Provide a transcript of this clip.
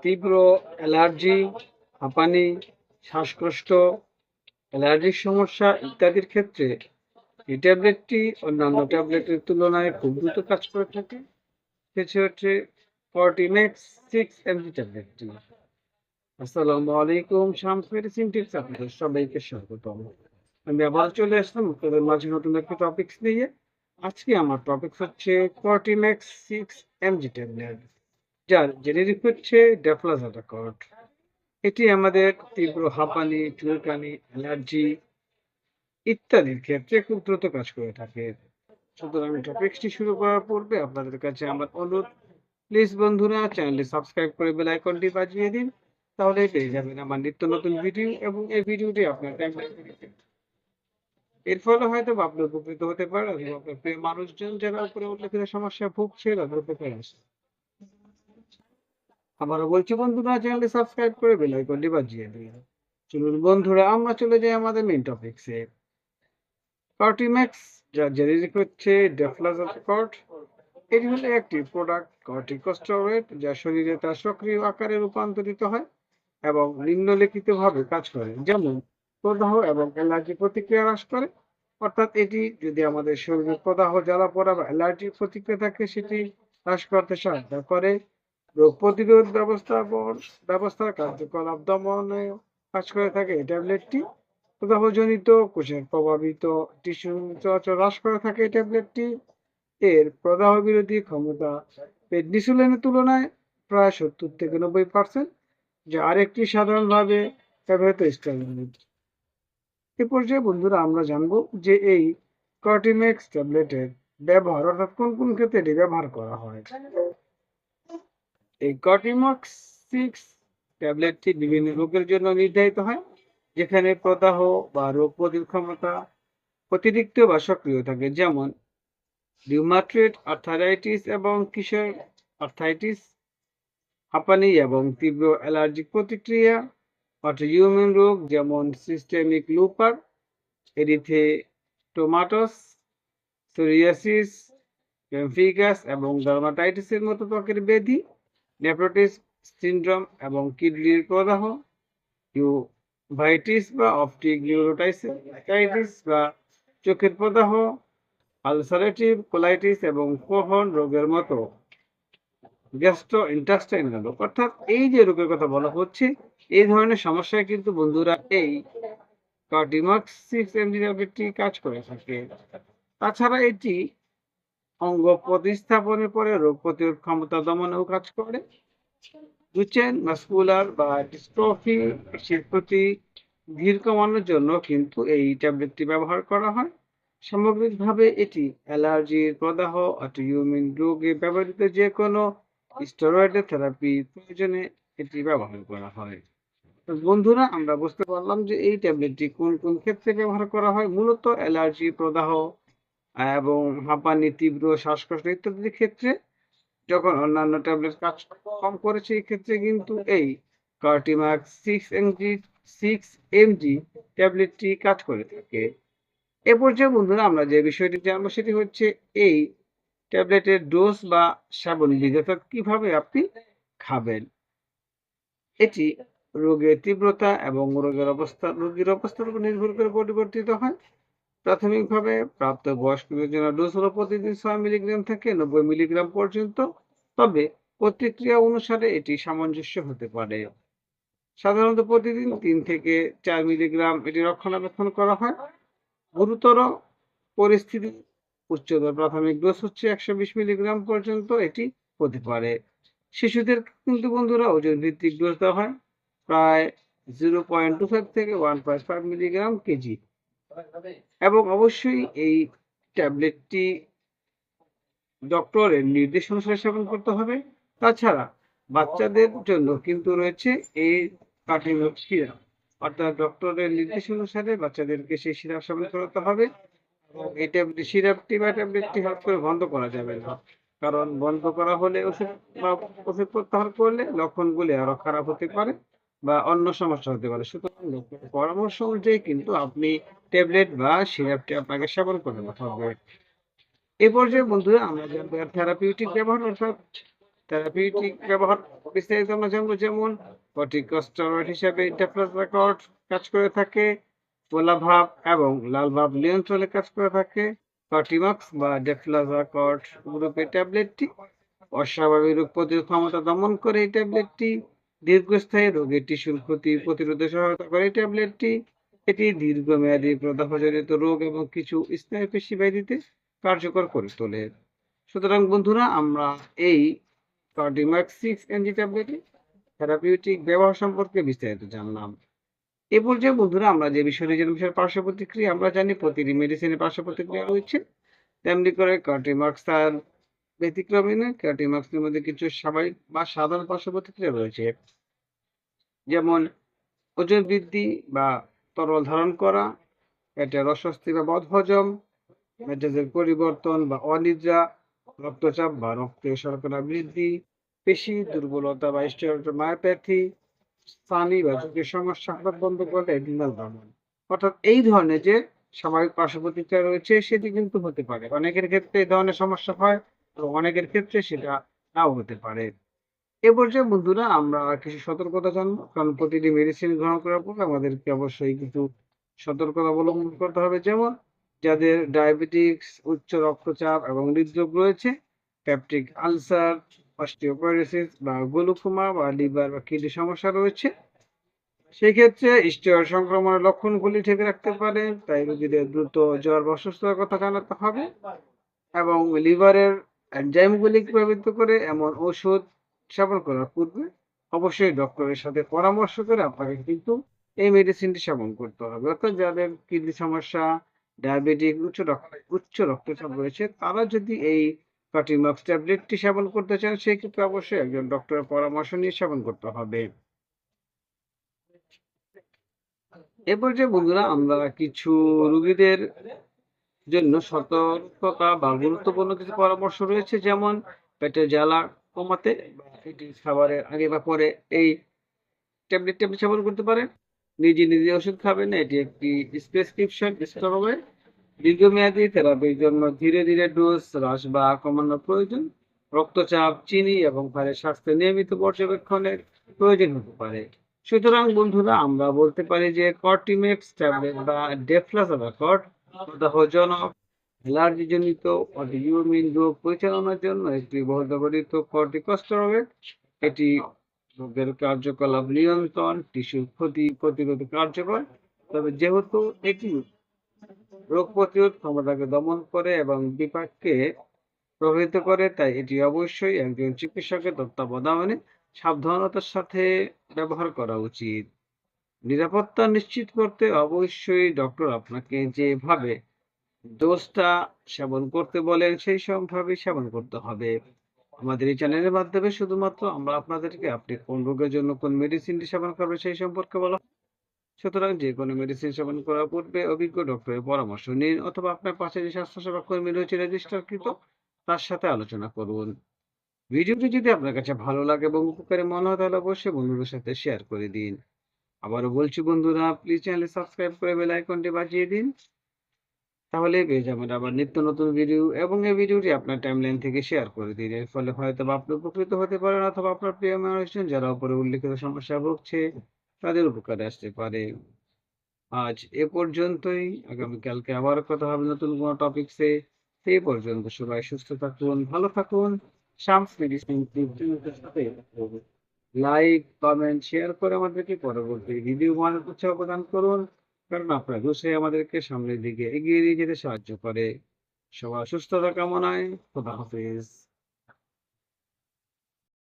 তীব্র অ্যালার্জি, হাঁপানি, শ্বাসকষ্ট, অ্যালার্জির সমস্যা ইত্যাদির ক্ষেত্রে এই ট্যাবলেটটি অন্যান্য ট্যাবলেটের তুলনায় খুব দ্রুত কাজ করে থাকে। সেটি হচ্ছে ফর্টিমেক্স 6 mg ট্যাবলেটটি। আসসালামু আলাইকুম, শামস মেডিসিন টিপস আপনাদের সবাইকে স্বাগতম। আমি আবার চলে আসলাম আপনাদের মাঝে নতুন একটা টপিকস নিয়ে। আজকে আমার টপিক হচ্ছে ফর্টিমেক্স 6 mg ট্যাবলেট, যার জেনেরিক হচ্ছে ডেফলাজাটাকট। এটি আমাদের তীব্র হাঁপানি, চুলকানি, অ্যালার্জি ইত্যাদির ক্ষেত্রে খুব দ্রুত কাজ করে থাকে। সুতরাং টপিকসটি শুরু করার পূর্বে আপনাদের কাছে আমার অনুরোধ, প্লিজ বন্ধুরা চ্যানেলটি সাবস্ক্রাইব করে বেল আইকনটি বাজিয়ে দিন, তাহলেই পেয়ে যাবেন আমার নিত্য নতুন ভিডিও এবং এই ভিডিওটি আপনার টাইমলাইনে। এর ফলে হয়তো আপনি উপকৃত হতে পারেন এবং আপনার প্রিয় মানুষজন যারা উপরে উল্লেখিত সমস্যায় ভুগছে তাদের উপকারে আসে। আবারও বলছি বন্ধুরা, চ্যানেলটি সাবস্ক্রাইব করে বেল আইকনটি বাজিয়ে দিন। চলুন বন্ধুরা আমরা চলে যাই আমাদের মেইন টপিকসে। কর্টিম্যাক্স, যার জেনেরিক হচ্ছে ডেফলাজাকট। এটি হলো একটি প্রোডাক্ট কর্টিকোস্টেরয়েড যা শরীরে তার সক্রিয় আকারে রূপান্তরিত হয় এবং নিম্নলিখিতভাবে কাজ করে, যেমন প্রদাহ এবং অ্যালার্জি প্রতিক্রিয়া হ্রাস করে। অর্থাৎ এটি যদি আমাদের শরীরে প্রদাহ, জ্বালাপোড়া বা অ্যালার্জির প্রতিক্রিয়া থাকে সেটি হ্রাস করতে সহায়তা করে। রোগ প্রতিরোধ ব্যবস্থার কার্যকলাপ দমনে কাজ করে থাকে এই ট্যাবলেটটি। প্রদাহজনিত কোষের প্রভাবিত টিস্যু চলাচল হ্রাস করে থাকে এই ট্যাবলেটটি। এর প্রদাহ বিরোধী ক্ষমতা পেনিসিলিনের তুলনায় প্রায় 70 থেকে 90%, যা আরেকটি সাধারণভাবে ব্যবহৃত স্টেরয়েড। এ পর্যায়ে বন্ধুরা আমরা জানবো যে এই কর্টিমেক্স ট্যাবলেটের ব্যবহার, অর্থাৎ কোন কোন ক্ষেত্রে এটি ব্যবহার করা হয়। এই কর্টিমেক্স 6 ট্যাবলেটটি বিভিন্ন রোগের জন্য নির্ধারিত হয়, যেখানে প্রদাহ বা রোগ প্রতিরোধ ক্ষমতা অতিরিক্ত বা সক্রিয় থাকে, যেমন রিউমাটয়েড আর্থ্রাইটিস এবং কিশোর আর্থ্রাইটিস, হাঁপানি এবং তীব্র অ্যালার্জিক প্রতিক্রিয়া, অটোইমিউন রোগ যেমন সিস্টেমিক লুপার, এরিথেটোমাটাস, সোরিয়াসিস, পেমফিগাস এবং ডার্মাটাইটিসের মতো ত্বকের ব্যাধি, নেফ্রোটিস সিনড্রোম এবং কিডনির প্রদাহ, ইউভাইটিস বা অপটিক নিউরোটাইটিস বা চোখের প্রদাহ, আলসারেটিভ কোলাইটিস এবং কোহন রোগের মতো গ্যাস্ট্রোইন্টেস্টাইনাল রোগ। অর্থাৎ এই যে রোগের কথা বলা হচ্ছে, এই ধরনের সমস্যায় কিন্তু বন্ধুরা এই কর্টিমক্স 6 mg ট্যাবলেটটি কাজ করে থাকে। তাছাড়া এটি অঙ্গ প্রতিস্থাপনের পরে রোগ প্রতিরোধ ক্ষমতা দমনেও কাজ করে। দুচেন মাসকুলার বা ডিস্ট্রফি পেশির প্রতি ভিড় কমানোর জন্য কিন্তু এই ট্যাবলেটটি ব্যবহার করা হয়। সামগ্রিকভাবে এটি অ্যালার্জির, প্রদাহ, অটোইমিউন রোগে ব্যবহৃত যে কোনো স্টেরয়েডের থেরাপি প্রয়োজনে এটি ব্যবহার করা হয়। তো বন্ধুরা আমরা বুঝতে পারলাম যে এই ট্যাবলেটটি কোন কোন ক্ষেত্রে ব্যবহার করা হয়। মূলত অ্যালার্জি, প্রদাহ এবং হাঁপানি, তীব্র শ্বাসকষ্ট ইত্যাদির ক্ষেত্রে। যখন অন্যান্য ট্যাবলেট কাজ কম করেছে এই ক্ষেত্রে কিন্তু এই কর্টিম্যাক্স 6 mg ট্যাবলেটটি কাজ করে থাকে। এ পর্যায়ে বন্ধুরা আমরা যে বিষয়টি জানবো সেটি হচ্ছে এই ট্যাবলেটের ডোজ বা সেবন বিধি, অর্থাৎ কিভাবে আপনি খাবেন। এটি রোগের তীব্রতা এবং রোগীর অবস্থার উপর নির্ভর করে পরিবর্তিত হয়। প্রাথমিকভাবে প্রাপ্ত বয়স্কদের জন্য ডোজ হলো প্রতিদিন 6 মিলিগ্রাম থেকে 90 মিলিগ্রাম পর্যন্ত, তবে প্রতিক্রিয়া অনুসারে এটি সামঞ্জস্য হতে পারে। সাধারণত প্রতিদিন 3 থেকে 4 মিলিগ্রাম এটি রক্ষণাবেক্ষণ করা হয়। গুরুতর পরিস্থিতি উচ্চতর প্রাথমিক ডোজ হচ্ছে 120 মিলিগ্রাম পর্যন্ত এটি হতে পারে। শিশুদের কিন্তু বন্ধুরা ওজন ভিত্তিক ডোজ দেওয়া হয় প্রায় 0.25 থেকে 1.5 মিলিগ্রাম কেজি, এবং অবশ্যই এই ট্যাবলেটটি ডক্টরের নির্দেশ অনুসারে সেবন করতে হবে। তাছাড়া বাচ্চাদের জন্য কিন্তু রয়েছে এই কার্টিমেক্স সিরাপ, অর্থাৎ ডক্টরের নির্দেশ অনুসারে বাচ্চাদেরকে সেই সিরাপ সেবন করাতে হবে। এবং এই সিরাপটি বা ট্যাবলেটটি হঠাৎ করে বন্ধ করা যাবে না, কারণ বন্ধ করা হলে ওষুধ প্রত্যাহার করলে লক্ষণগুলি আরো খারাপ হতে পারে বা অন্য সমস্যা হতে পারে। সুতরাং ডক্টরের পরামর্শ অনুযায়ী কিন্তু আপনি ট্যাবলেট বা সিরাপটি আপনাকে সেবন করতে হবে। এ পর্যায়ে বন্ধুরা আমরা জানবো থেরাপিউটিক ব্যবহার, অর্থাৎ থেরাপিউটিক ব্যবহার বিস্তারিত আমরা জানবো, যেমন কর্টিকোস্টেরয়েড হিসেবে ডেফ্লাজাকর্ড কাজ করে থাকে, গোলাপ ভাব এবং লাল ভাব নিয়ন্ত্রণে কাজ করে থাকে। কর্টিমক্স বা ডেফ্লাজাকর্ড গ্রুপের ট্যাবলেটটি অস্বাভাবিক রোগ প্রতিরোধ ক্ষমতা দমন করে। এই ট্যাবলেটটি দীর্ঘস্থায়ী রোগের টিস্যুর ক্ষতি প্রতিরোধে সহায়তা করে। এই ট্যাবলেটটি এটি দীর্ঘমেয়াদী প্রদাহজনিত রোগ এবং কিছু স্নায়ুপেশী ব্যাধিতে কার্যকর করে তোলে। সুতরাং বন্ধুরা, আমরা এই কার্ডিম্যাক্স 6 mg ট্যাবলেটের থেরাপিউটিক ব্যবহার সম্পর্কে বিস্তারিত জানলাম। এ পর্যায়ে বন্ধুরা, আমরা যে বিষয়টি জানলাম পার্শ্ব প্রতিক্রিয়া। আমরা জানি প্রতিটি মেডিসিনের পার্শ্ব প্রতিক্রিয়া রয়েছে, তেমনি করে কার্ডিম্যাক্স তার ব্যতিক্রমী নয়। কার্ডিম্যাক্সের মধ্যে কিছু স্বাভাবিক বা সাধারণ পার্শ্ব প্রতিক্রিয়া রয়েছে, যেমন ওজন বৃদ্ধি বা তরল ধারণ করা, পেটের অস্বস্তি বা বদহজম, মেজাজের পরিবর্তন বা অনিদ্রা, রক্তচাপ বা রক্তে শর্করা বৃদ্ধি, পেশি দুর্বলতা বা স্টেরয়েডমায়োপ্যাথি, স্থানি বা চোখের সমস্যা হঠাৎ বন্ধ করলে এডিনাল দমন। অর্থাৎ এই ধরনের যে স্বাভাবিক পার্শ্ব প্রতিক্রিয়া রয়েছে সেটি কিন্তু হতে পারে। অনেকের ক্ষেত্রে এই ধরনের সমস্যা হয় এবং অনেকের ক্ষেত্রে সেটা নাও হতে পারে। এ পর্যায়ে বন্ধুরা, আমরা কিছু সতর্কতা জানবো, কারণ প্রতিটি মেডিসিন গ্রহণ করার পর আমাদেরকে অবশ্যই কিছু সতর্কতা অবলম্বন করতে হবে। যেমন যাদের ডায়াবেটিস, উচ্চ রক্তচাপ এবং হৃদরোগ রয়েছে, পেপটিক আলসার, অস্টিওপরোসিস বা গ্লুকোমা বা লিভার বা কিডনি সমস্যা রয়েছে, সেই ক্ষেত্রে স্টেরয়েড সংক্রমণের লক্ষণগুলি ঠিক রাখতে পারে। তাই রোগীদের দ্রুত জ্বর বা অসুস্থতার কথা জানাতে হবে এবং লিভারের এনজাইমগুলি প্রভাবিত করে এমন ওষুধ সেবন করার পূর্বে অবশ্যই ডক্টরের সাথে পরামর্শ করে আপনাকে কিন্তু এই মেডিসিনটি সেবন করতে হবে। অর্থাৎ যাদের কিডনি সমস্যা, ডায়াবেটিক, উচ্চ রক্তচাপ রয়েছে, তারা যদি এই কার্টিম্যাক্স ট্যাবলেটটি সেবন করতে চান, সেক্ষেত্রে অবশ্যই একজন ডক্টরের পরামর্শ নিয়ে সেবন করতে হবে। এরপর যে বন্ধুরা, আমরা কিছু রোগীদের জন্য সতর্কতা বা গুরুত্বপূর্ণ কিছু পরামর্শ রয়েছে, যেমন পেটের জ্বালা কমাতে বা এটি খাবারের আগে বা পরে এই ট্যাবলেটটি আপনি সেবন করতে পারেন। নিজে ওষুধ খাবেন না, এটি একটি প্রেসক্রিপশন স্তরে। দীর্ঘমেয়াদী থেরাপির জন্য ধীরে ডোজ হ্রাস বা কমানো প্রয়োজন। রক্তচাপ, চিনি এবং ভারের স্বাস্থ্যের নিয়মিত পর্যবেক্ষণের প্রয়োজন হতে পারে। সুতরাং বন্ধুরা, আমরা বলতে পারি যে কর্টিমেক্স ট্যাবলেট বা ডেফ্লাজাকর্ড প্রদাহজনক, অ্যালার্জিজনিত অটোইমিউন রোগ পরিচালনার জন্য একটি বহুল কর্টিকোস্টেরয়েড। এটি রোগের কার্যকলাপ নিয়ন্ত্রণ, টিস্যুর ক্ষতি প্রতিরোধে কার্যকর। তবে যেহেতু এটি রোগ প্রতিরোধ ক্ষমতাকে দমন করে এবং বিপাককে প্রভাবিত করে, তাই এটি অবশ্যই একজন চিকিৎসকের তত্ত্বাবধানে সাবধানতার সাথে ব্যবহার করা উচিত। নিরাপত্তা নিশ্চিত করতে অবশ্যই ডক্টর আপনাকে যেভাবে ডোজটা সেবন করতে বলেন সেই ভাবেই সেবন করতে হবে। আমাদের এই চ্যানেলের মাধ্যমে শুধুমাত্র আমরা আপনাদেরকে আপনি কোন রোগের জন্য কোন মেডিসিনটি সেবন করবেন সেই সম্পর্কে বলা হয়। সুতরাং যে কোনো মেডিসিন সেবন করার পূর্বে অভিজ্ঞ ডক্টরের পরামর্শ নিন, অথবা আপনার পাশে যে স্বাস্থ্যসেবা কর্মী রয়েছে রেজিস্টারকৃত, তার সাথে আলোচনা করুন। ভিডিওটি যদি আপনার কাছে ভালো লাগে এবং উপকারী মনে হয়, তাহলে অবশ্যই বন্ধুদের সাথে শেয়ার করে দিন। আবারও বলছি বন্ধুরা, প্লিজ চ্যানেল সাবস্ক্রাইব করে বেল আইকনটি বাজিয়ে দিন, তাহলে পেয়ে যাবেন আবার নিত্য নতুন ভিডিও। এবং এই ভিডিওটি আপনার টাইমলাইন থেকে শেয়ার করে দিন। এর ফলে হয়তো আপনি উপকৃত হতে পারেন, অথবা আপনার প্রিয় মানুষজন যারা উপরে উল্লেখিত সমস্যা ভুগছে তাদের উপকারে আসতে পারে। আজ এ পর্যন্তই। আগামীকালকে আবার কথা হবে নতুন কোনো টপিকসে। সেই পর্যন্ত সবাই সুস্থ থাকুন, ভালো থাকুন। শামস মেডিসিন টিপসের সাথে লাইক, কমেন্ট, শেয়ার করে আমাদেরকে পরবর্তী ভিডিও বানাতে উৎসাহ প্রদান করুন, কারণ আপনার উৎসাহ আমাদেরকে সামনের দিকে এগিয়ে নিয়ে যেতে সাহায্য করে। সবার সুস্থতা কামনায় খোদা হাফেজ।